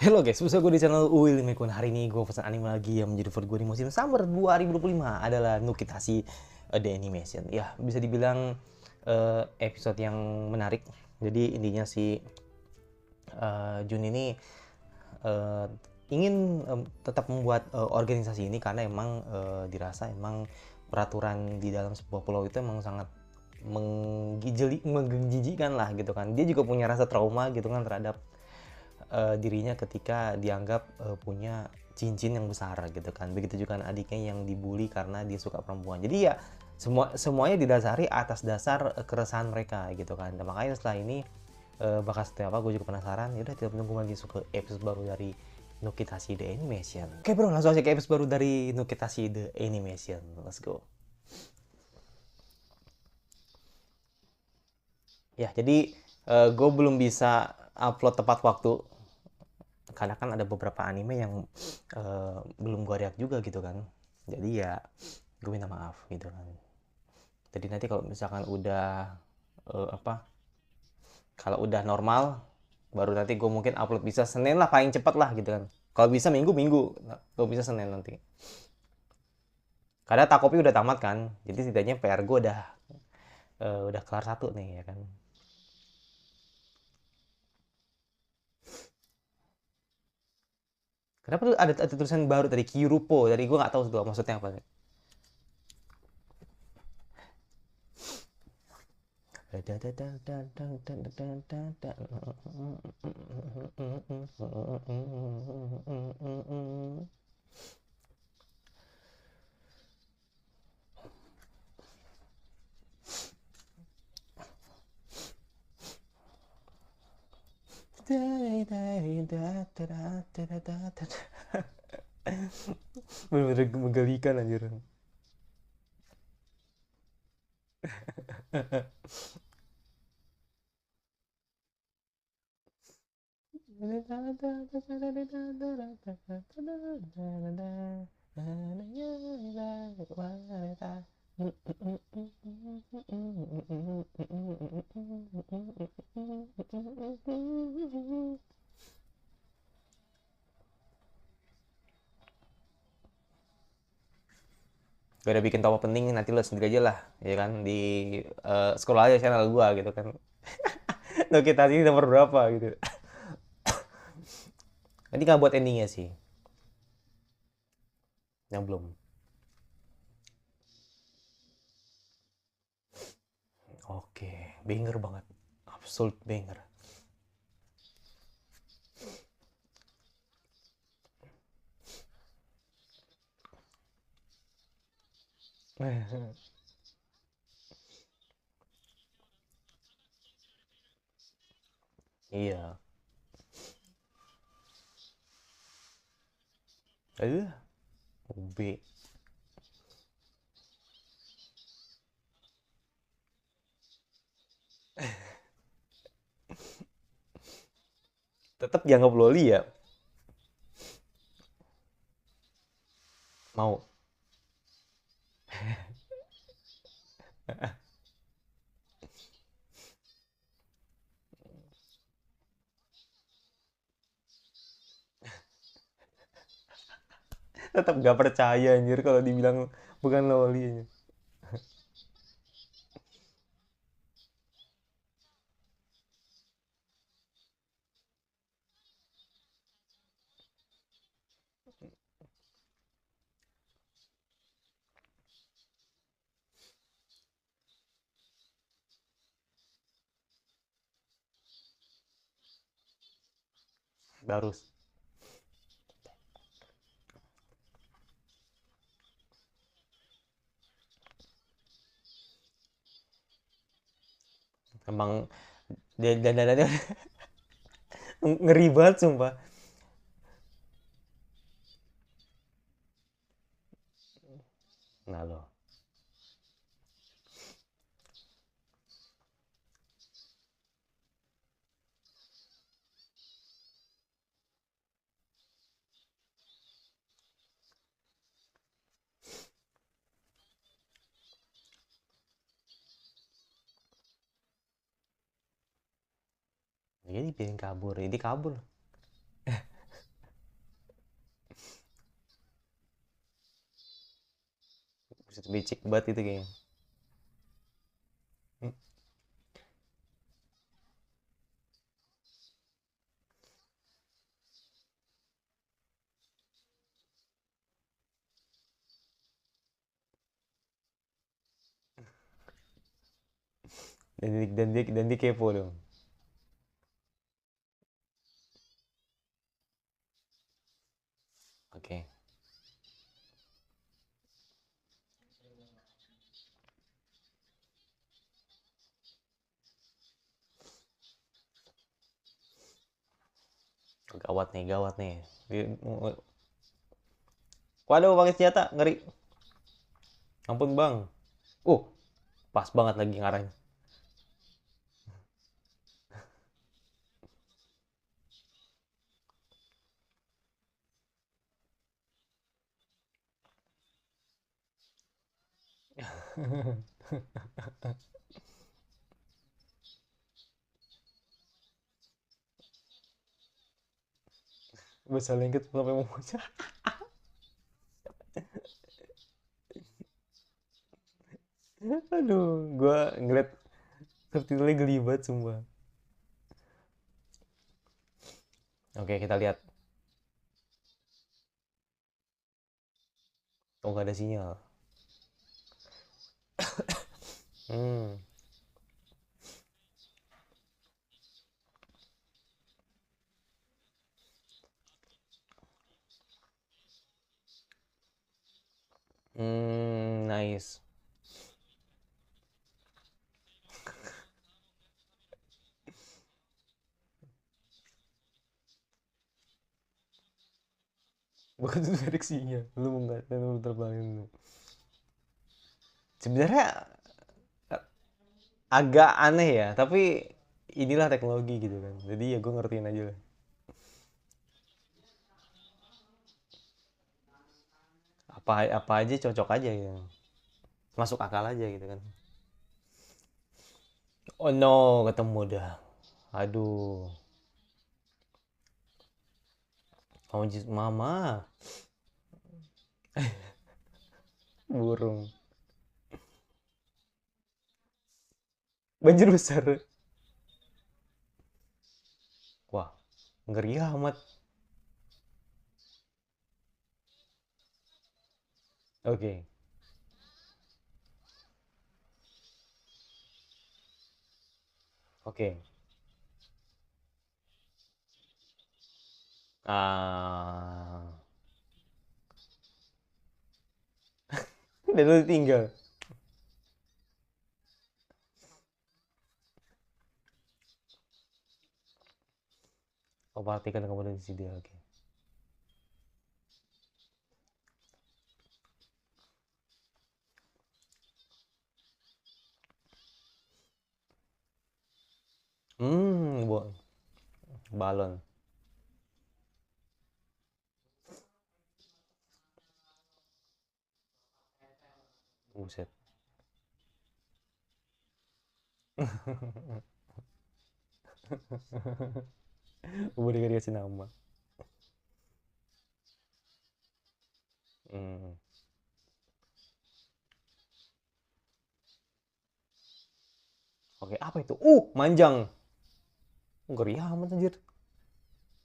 Halo guys, bersama gue di channel Uil Mekun. Hari ini gue pesan anime lagi yang menjadi favorit gue di musim summer 2025 adalah Nukitashi The Animation. Ya, bisa dibilang episode yang menarik. Jadi intinya si Jun ini uh, ingin tetap membuat organisasi ini karena emang dirasa emang peraturan di dalam sebuah pulau itu emang sangat menggijikkan lah gitu kan. Dia juga punya rasa trauma gitu kan terhadap dirinya ketika dianggap punya cincin yang besar gitu kan. Begitu juga adiknya yang dibully karena dia suka perempuan. Jadi ya semuanya didasari atas dasar keresahan mereka gitu kan. Dan makanya setelah ini bakal seperti apa, gue juga penasaran. Yaudah, kita menunggu lagi ke episode baru dari Nukitashi The Animation. Oke bro, langsung aja ke episode baru dari Nukitashi The Animation. Let's go. Ya, jadi gue belum bisa upload tepat waktu karena kan ada beberapa anime yang belum gue react juga gitu kan. Jadi ya gue minta maaf gitu kan. Jadi nanti kalau misalkan udah apa, kalau udah normal baru nanti gue mungkin upload, bisa Senin lah paling cepat lah gitu kan. Kalau bisa Minggu, kalau bisa Senin nanti, karena Takopi udah tamat kan. Jadi setidaknya PR gue udah kelar satu nih ya kan. Kenapa tuh ada tulisan baru tadi, Kirupo, dari gue nggak tahu tuh maksudnya apa. Bener-bener menggelikan anjir. Gue udah bikin top penting, nanti lo sendiri aja lah ya kan, di scroll aja channel gua gitu kan. Lo kita sih nomor berapa gitu. Nanti nggak buat endingnya sih, yang belum. Oke, banger banget, absolute banger. Iya. eh UB. Tetap dianggap loli ya. Mau. Tetap gak percaya anjir kalau dibilang bukan loli. Baru emang dia dandanannya ngeri banget sumpah. Nah lo, jadi piring kabur, ini kabur. licik banget itu kayaknya. Dan dia kepo dong. Oke. Gawat nih. Waduh, pakai senjata, ngeri. Ampun bang. Uh, pas banget lagi ngarahnya. Bahasa lengket sampai mau bocah. Aduh, gua ngeliat subtitlenya geli banget sumpah. Oke, kita lihat. Oh, nggak ada sinyal. Hmm. Nice. Bukan itu direksinya. Lu nggak, lu terbangin lu. Sebenarnya agak aneh ya, tapi inilah teknologi gitu kan. Jadi ya gue ngertiin aja lah. Apa apa aja cocok aja gitu. Masuk akal aja gitu kan. Oh no, ketemu dah. Aduh. Kamu mama. Burung. Banjir besar. Wah, ngeri amat. Oke. Oke. Ah. Dan lu tinggal. Oh, perhatikan kamu di sini. Oke. Hmm, balon. Buset. Udah dikasih nama. Hmm. Oke, apa itu? Manjang. Ngeri amat anjir.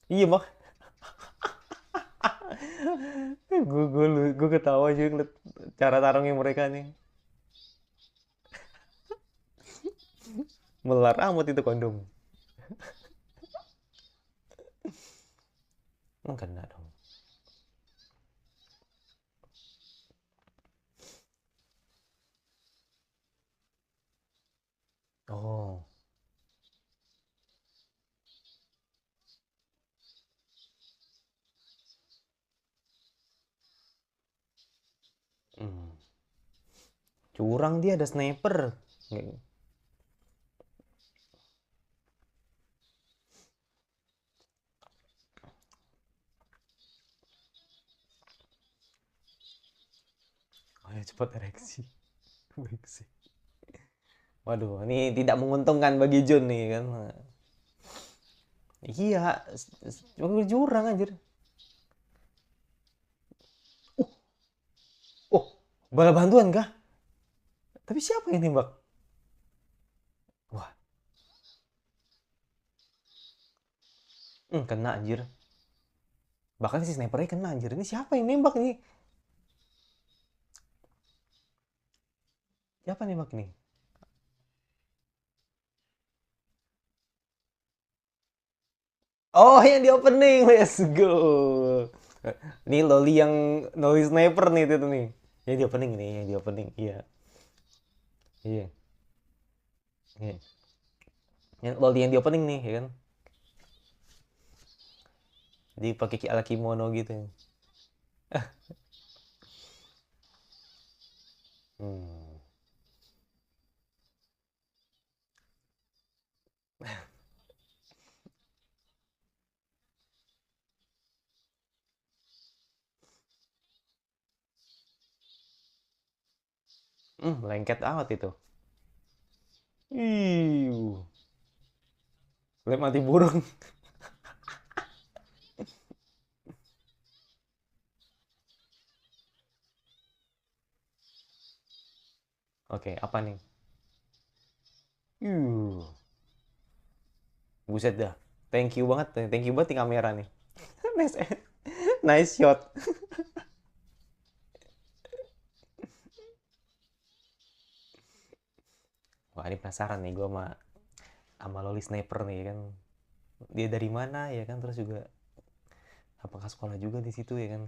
Iya, mak. Gue ketawa aja ngeliat cara tarungnya mereka nih. Melar amat itu kondom. Kena dong. Oh. Hmm. Curang dia ada sniper. Oh ya, cepat ereksi. Brengsek. Waduh, ini tidak menguntungkan bagi Jun nih kan. Iya, cuma jurang anjir. Uh, oh, Bala bantuan kah? Tapi siapa yang nembak? Wah, kena anjir. Bahkan si snipernya kena anjir. Ini siapa yang nembak nih? Siapa yang nembak nih? Oh, yang di opening. Let's go. Ini Loli yang Loli sniper nih itu nih. Yang di opening nih, yang di opening. Iya. Iya. Iya. Yang Loli yang di opening nih, ya kan? Dia pakai ala kimono gitu. Hmm. Lengket amat itu. Iu. Lem mati burung. Oke, apa nih? Iu. Buset dah. Thank you banget. Thank you banget nih kamera nih. Nice, nice shot. Wah, ini penasaran nih gue sama Loli Sniper nih kan. Dia dari mana ya kan? Terus juga apakah sekolah juga di situ ya kan?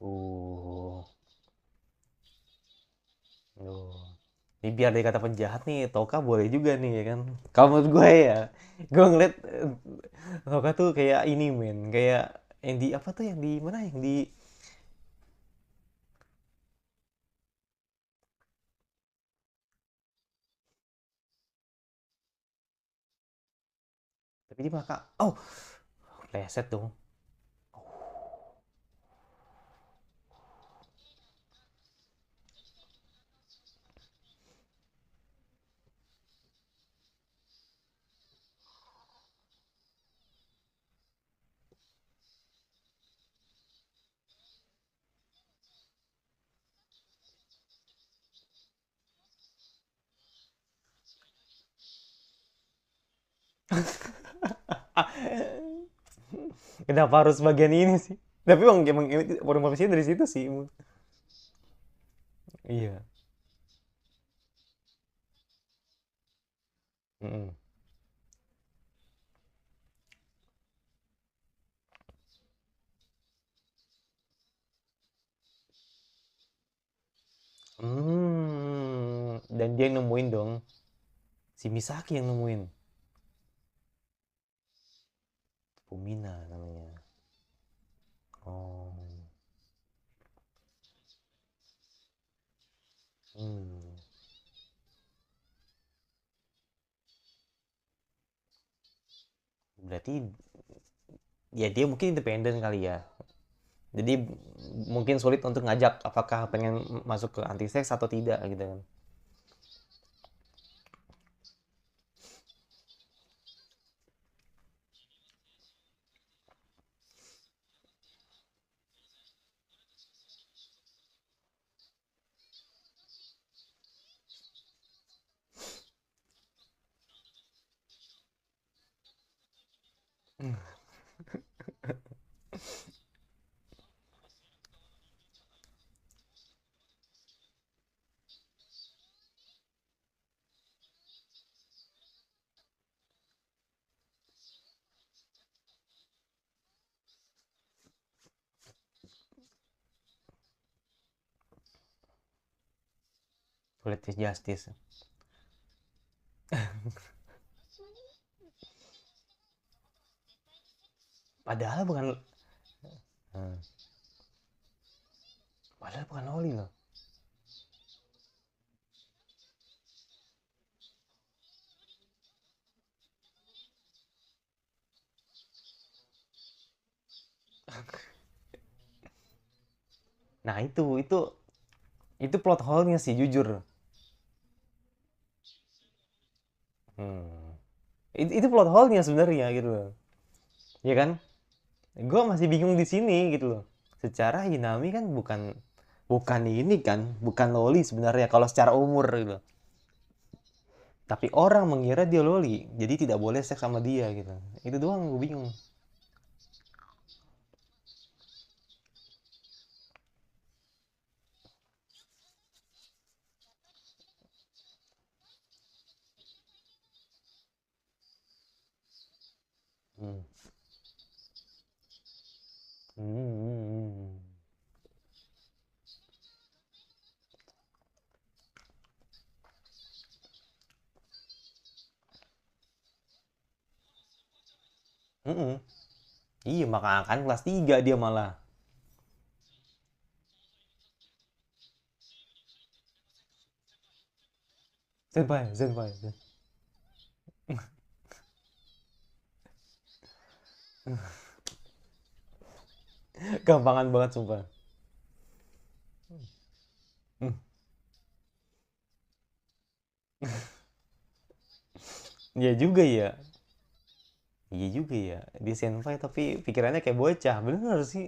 Uh, uh. Ini biar dia kata penjahat nih, Toka boleh juga nih ya kan. Kalau menurut gue ya, gue ngeliat Toka tuh kayak ini men, kayak yang di apa tuh yang di mana yang di tapi di maka oh pleset dong. Kenapa harus bagian ini sih? Tapi emang informasinya dari situ sih. Iya. Mm-mm. Dan dia yang nemuin dong. Si Misaki yang nemuin. Fumina namanya. Oh. Hmm. Berarti ya dia mungkin independen kali ya. Jadi mungkin sulit untuk ngajak apakah pengen masuk ke anti seks atau tidak gitu kan. Politis justice. Padahal bukan hmm, padahal bukan Oli loh. Nah, itu plot hole-nya sih jujur. Hmm. Itu plot hole-nya sebenarnya gitu loh. Ya kan? Gue masih bingung di sini gitu loh. Secara Hinami kan bukan bukan ini kan, bukan loli sebenarnya kalau secara umur gitu. Tapi orang mengira dia loli, jadi tidak boleh seks sama dia gitu. Itu doang gue bingung. Hmm. Hmm. Hmm. Hmm. Iya, maka kan kelas 3 dia malah. Senpai, senpai. Gampangan banget sumpah. Hmm. Iya juga ya. Iya juga ya. Dia senpai tapi pikirannya kayak bocah. Bener sih.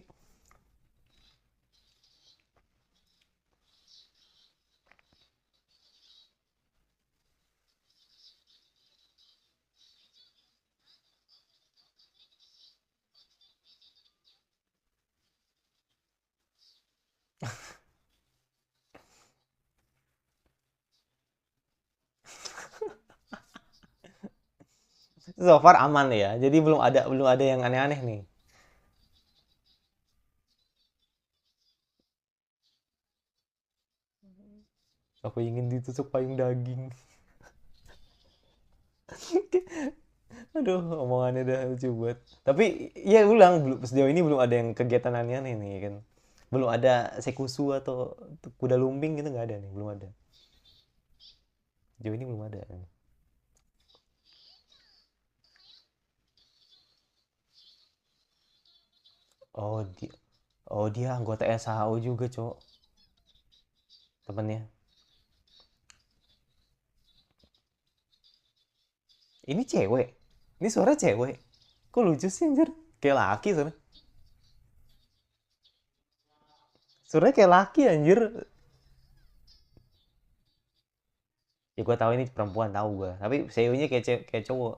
So far aman ya. Jadi belum ada yang aneh-aneh nih. Aku ingin ditusuk payung daging. Aduh, omongannya udah lucu buat. Tapi ya ulang sejauh ini belum ada yang kegiatan aneh-aneh nih kan. Belum ada sekusu atau kuda lumping gitu nggak ada nih, belum ada. Sejauh ini belum ada. Oh dia, oh dia anggota SHO juga cowok temennya. Ini cewek. Ini suara cewek. Kok lucu sih anjir? Kayak laki suara. Suaranya kayak laki anjir. Ya gue tahu ini perempuan tahu gue. Tapi CEO-nya kayak cowok.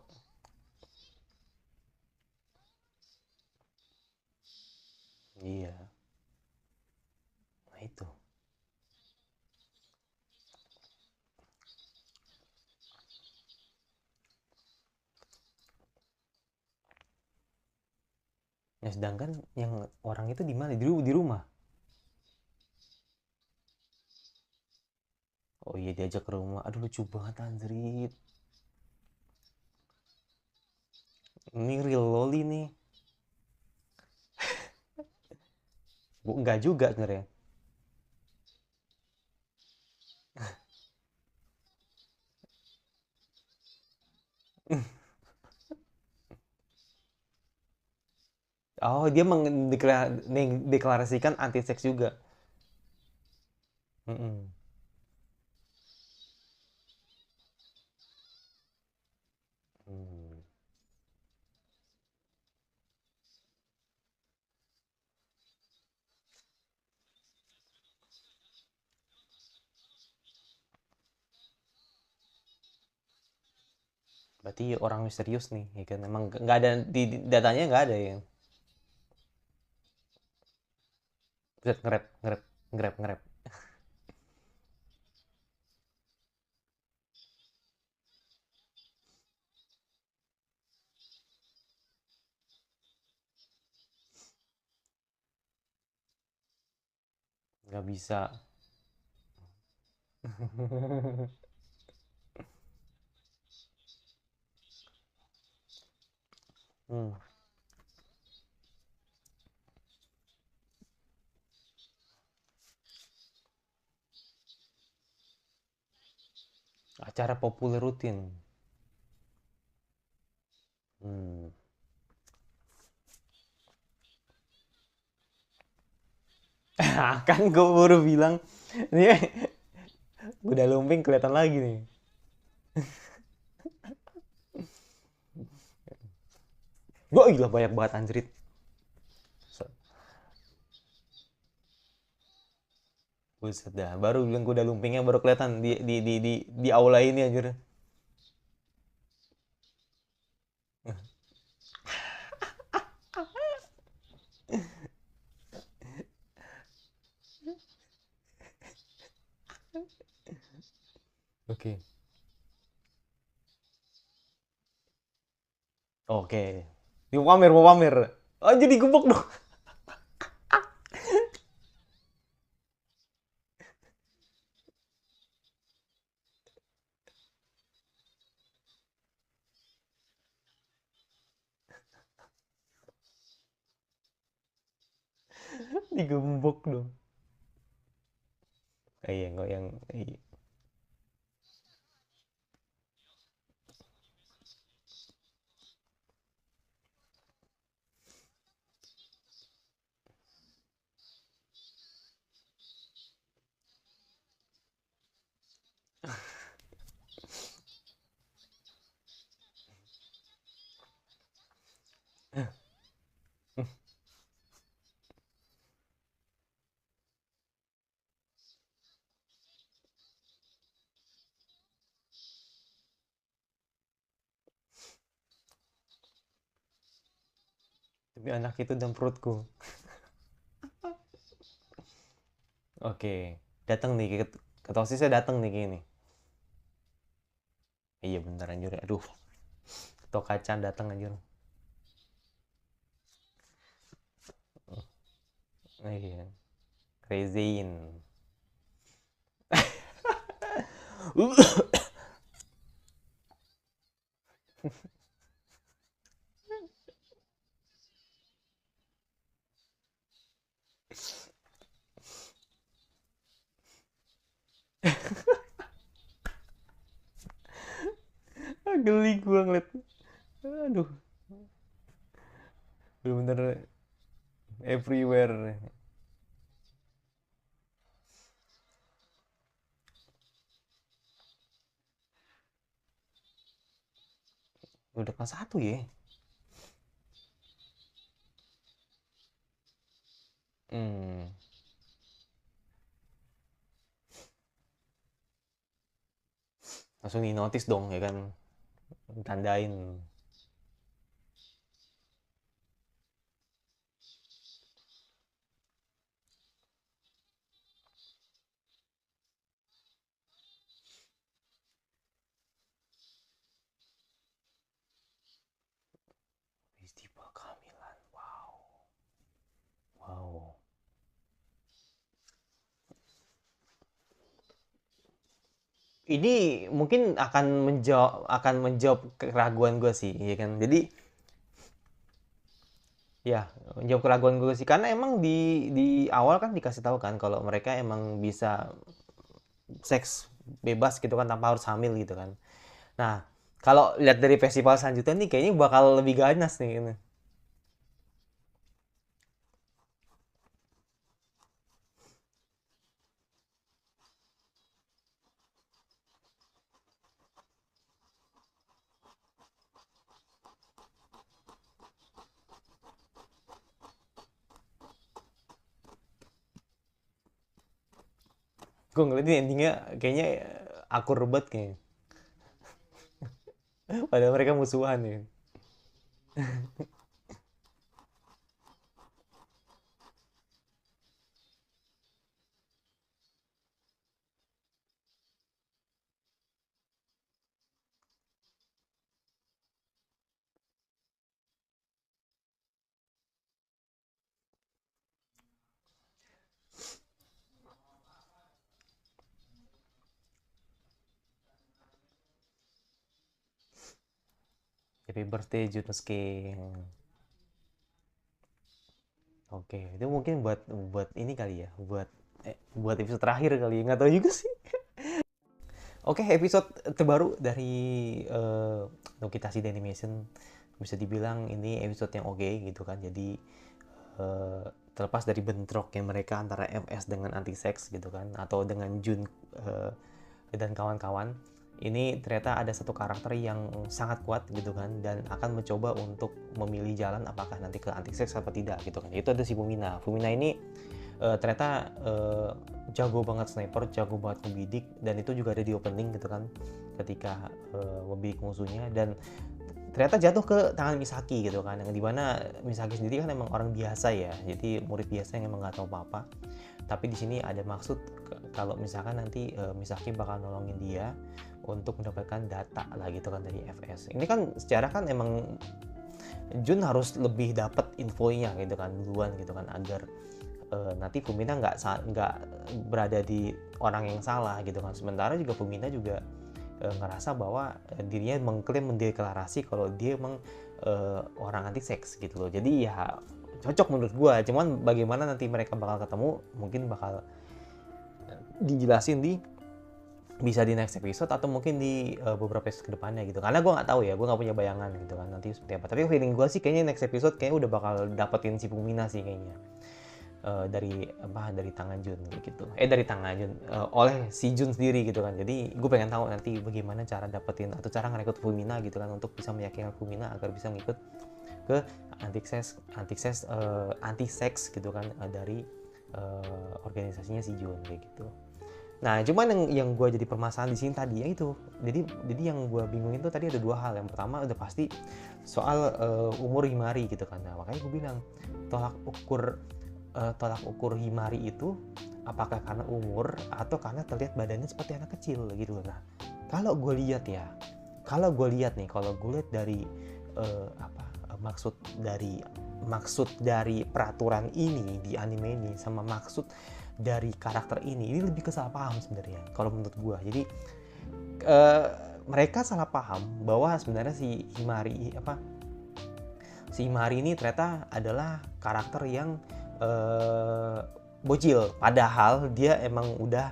Iya, nah itu. Ya sedangkan yang orang itu di mana? Di rumah. Oh iya diajak ke rumah. Aduh lucu banget anjrit. Ini real loli nih. Enggak juga sebenarnya. Oh dia mendeklarasikan anti seks juga. Mm-mm. Hmm. Berarti orang misterius nih, ya kan? Emang nggak ada di datanya nggak ada ya. Bisa ngerap, ngerap, ngerap, ngerap. Nggak bisa. Hmm. Acara populer rutin. Hmm. Kan gue baru bilang ini udah lumping kelihatan lagi nih. Wah, gila banyak banget anjrit. Buset dah, baru bilang gue udah lumpingnya baru kelihatan di aula ini anjir. Oke. Oke. Mau pamer. Oh, jadi gebok dong. Digembok dong. Iya, nggak yang iya. Tapi anak itu dalam perutku. Oke, datang nih ketosisnya datang nih gini. Iya bentar anjir. Aduh, tokacan datang anjir. Iya, Rezin. Geli gua ngeliat. Aduh, bener-bener everywhere. Udah kelas 1 ya. Hmm. Langsung di notice dong ya kan. Tandain. Peristiwa kehamilan. Wow. Wow. Ini mungkin akan menjawab keraguan gue sih, ya kan. Jadi ya, menjawab keraguan gue sih karena emang di awal kan dikasih tahu kan kalau mereka emang bisa seks bebas gitu kan tanpa harus hamil gitu kan. Nah, kalau lihat dari festival selanjutnya nih kayaknya bakal lebih ganas nih ini. Gue ngeliat ini endingnya kayaknya akur banget kayaknya. Padahal mereka musuhan ya. Happy birthday Junosuke. Oke, itu mungkin buat buat ini kali ya, buat episode terakhir kali ya, nggak tahu juga sih. Oke, episode terbaru dari Nokita City Animation bisa dibilang ini episode yang oke gitu kan. Jadi terlepas dari bentroknya mereka antara FS dengan anti-sex gitu kan, atau dengan Jun dan kawan-kawan, ini ternyata ada satu karakter yang sangat kuat gitu kan, dan akan mencoba untuk memilih jalan apakah nanti ke anti-sex atau tidak gitu kan. Itu ada si Fumina. Fumina ini ternyata jago banget sniper, jago banget ngebidik, dan itu juga ada di opening gitu kan, ketika membidik musuhnya, dan ternyata jatuh ke tangan Misaki gitu kan, yang dimana Misaki sendiri kan emang orang biasa ya, jadi murid biasa yang emang nggak tahu apa-apa. Tapi di sini ada maksud kalau misalkan nanti Misaki bakal nolongin dia untuk mendapatkan data lah gitu kan dari FS. Ini kan secara kan emang Jun harus lebih dapat infonya gitu kan duluan gitu kan, agar nanti Fumina nggak berada di orang yang salah gitu kan. Sementara juga Fumina juga ngerasa bahwa dirinya mengklaim mendeklarasi kalau dia emang orang anti seks gitu loh. Jadi ya cocok menurut gua. Cuman bagaimana nanti mereka bakal ketemu, mungkin bakal dijelasin bisa di next episode atau mungkin di beberapa episode kedepannya gitu. Karena gue nggak tahu ya, gue nggak punya bayangan gitu kan nanti seperti apa. Tapi feeling gue sih kayaknya next episode kayaknya udah bakal dapetin si Fumina sih kayaknya. Dari tangan Jun kayak gitu. Dari tangan Jun oleh si Jun sendiri gitu kan. Jadi gue pengen tahu nanti bagaimana cara dapetin atau cara ngerekrut Fumina gitu kan, untuk bisa meyakinkan Fumina agar bisa ngikut ke anti seks gitu kan, dari organisasinya si Jun kayak gitu. Nah, cuman yang gue jadi permasalahan di sini tadi ya itu. Jadi yang gue bingungin tuh tadi ada dua hal. Yang pertama udah pasti soal umur Himari gitu kan. Nah, makanya gue bilang tolak ukur Himari itu apakah karena umur atau karena terlihat badannya seperti anak kecil gitu. Nah, kalau gue lihat dari maksud dari peraturan ini di anime ini sama maksud dari karakter ini lebih ke salah paham sebenarnya kalau menurut gue. Jadi mereka salah paham bahwa sebenarnya si Himari ini ternyata adalah karakter yang bocil, padahal dia emang udah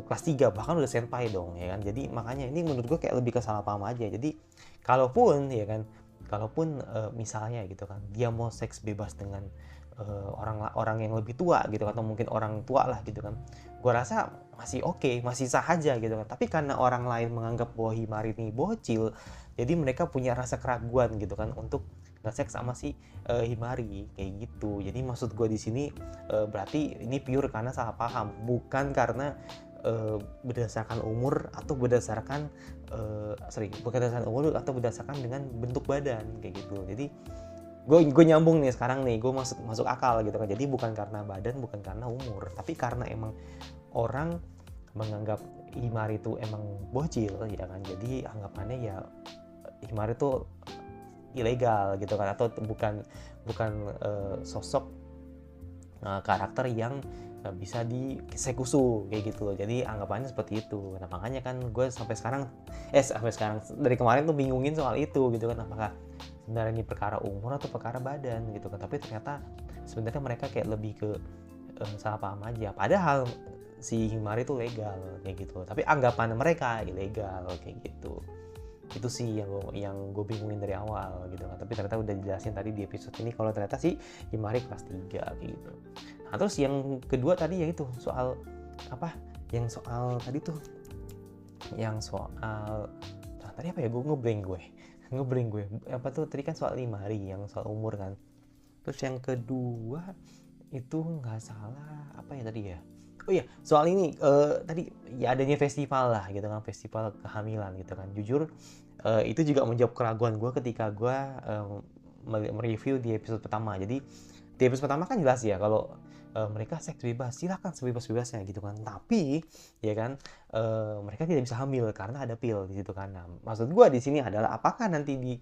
kelas 3, bahkan udah senpai dong ya kan. Jadi makanya ini menurut gue kayak lebih ke salah paham aja. Jadi kalaupun misalnya gitu kan dia mau seks bebas dengan orang yang lebih tua gitu, atau mungkin orang tua lah gitu kan, gue rasa masih oke, masih sah aja gitu kan. Tapi karena orang lain menganggap bahwa Himari ini bocil, jadi mereka punya rasa keraguan gitu kan untuk nge-seks sama si Himari kayak gitu. Jadi maksud gue di sini berarti ini pure karena salah paham, bukan karena berdasarkan umur atau berdasarkan berdasarkan dengan bentuk badan kayak gitu. Jadi gue nyambung nih sekarang nih, gue masuk akal gitu kan. Jadi bukan karena badan, bukan karena umur, tapi karena emang orang menganggap Himari itu emang bocil ya kan. Jadi anggapannya ya Himari itu ilegal gitu kan, atau bukan sosok karakter yang bisa disekusu kayak gitu loh. Jadi anggapannya seperti itu. Nah makanya kan gue sampai sekarang dari kemarin tuh bingungin soal itu gitu kan, apakah sebenarnya ini perkara umur atau perkara badan gitu kan. Tapi ternyata sebenarnya mereka kayak lebih ke salah paham aja, padahal si Himari itu legal kayak gitu, tapi anggapan mereka ilegal kayak gitu. Itu sih yang gue bingungin dari awal gitu kan. Tapi ternyata udah dijelasin tadi di episode ini kalau ternyata si Himari kelas 3 kayak gitu. Nah terus yang kedua tadi yaitu soal tadi apa ya, gue ngeblank gue apa tuh tadi kan soal Himari yang soal umur kan. Terus yang kedua itu nggak salah apa ya tadi ya, oh iya soal ini tadi ya adanya festival lah gitu kan, festival kehamilan gitu kan. Jujur itu juga menjawab keraguan gue ketika gue mereview di episode pertama. Jadi di episode pertama kan jelas ya kalau mereka seks bebas, silakan sebebas-bebasnya gitu kan. Tapi ya kan mereka tidak bisa hamil karena ada pil di situ kan. Nah, maksud gue di sini adalah apakah nanti di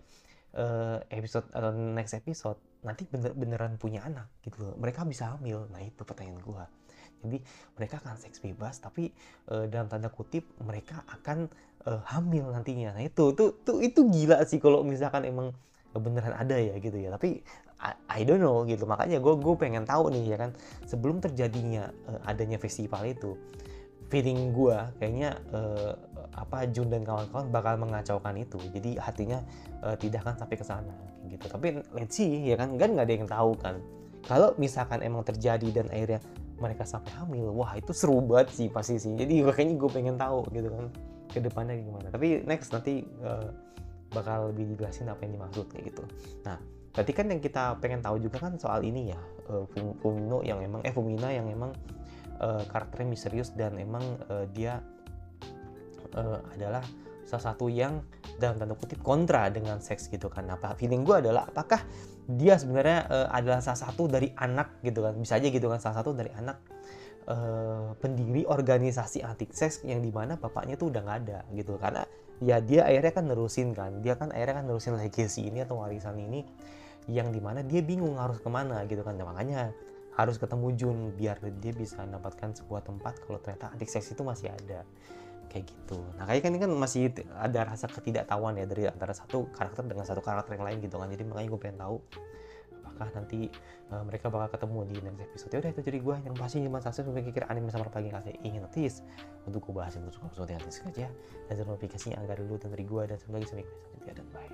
episode atau next episode nanti beneran punya anak gitu loh, mereka bisa hamil. Nah itu pertanyaan gue. Jadi mereka akan seks bebas tapi dalam tanda kutip mereka akan hamil nantinya. Nah itu gila sih kalau misalkan emang beneran ada ya gitu ya. Tapi I don't know gitu. Makanya gue pengen tahu nih ya kan, sebelum terjadinya adanya festival itu, feeling gue kayaknya Jun dan kawan-kawan bakal mengacaukan itu. Jadi hatinya tidak akan sampai ke sana gitu. Tapi let's see ya kan nggak ada yang tahu kan. Kalau misalkan emang terjadi dan akhirnya mereka sampai hamil, wah itu seru banget sih pasti sih. Jadi makanya gue pengen tahu gitu kan ke depannya gimana. Tapi next nanti bakal lebih dijelasin apa yang dimaksud kayak gitu. Nah, berarti kan yang kita pengen tahu juga kan soal ini ya, Fumina yang emang karakternya misterius dan emang dia adalah salah satu yang dalam tanda kutip kontra dengan seks gitu kan. Apa feeling gue adalah apakah dia sebenarnya adalah salah satu dari anak gitu kan, bisa aja gitu kan, salah satu dari anak pendiri organisasi anti seks yang dimana bapaknya tuh udah nggak ada gitu, karena ya dia akhirnya kan nerusin legacy ini atau warisan ini yang dimana dia bingung harus kemana gitu kan. Nah, makanya harus ketemu Jun biar dia bisa mendapatkan sebuah tempat kalau ternyata anti seks itu masih ada kayak gitu. Nah, kayak kan ini kan masih ada rasa ketidaktahuan ya dari antara satu karakter dengan satu karakter yang lain gitu kan. Jadi makanya gue pengen tahu apakah nanti mereka bakal ketemu di next episode. Ya udah itu jadi gue yang pasti cuma sukses memikir anime sama pagi kasih ingin notice untuk gue bahas yang suka episode yang notice aja dan notifikasinya agar dulu dan dari gue dan sampai lagi sampai selanjutnya dan bye.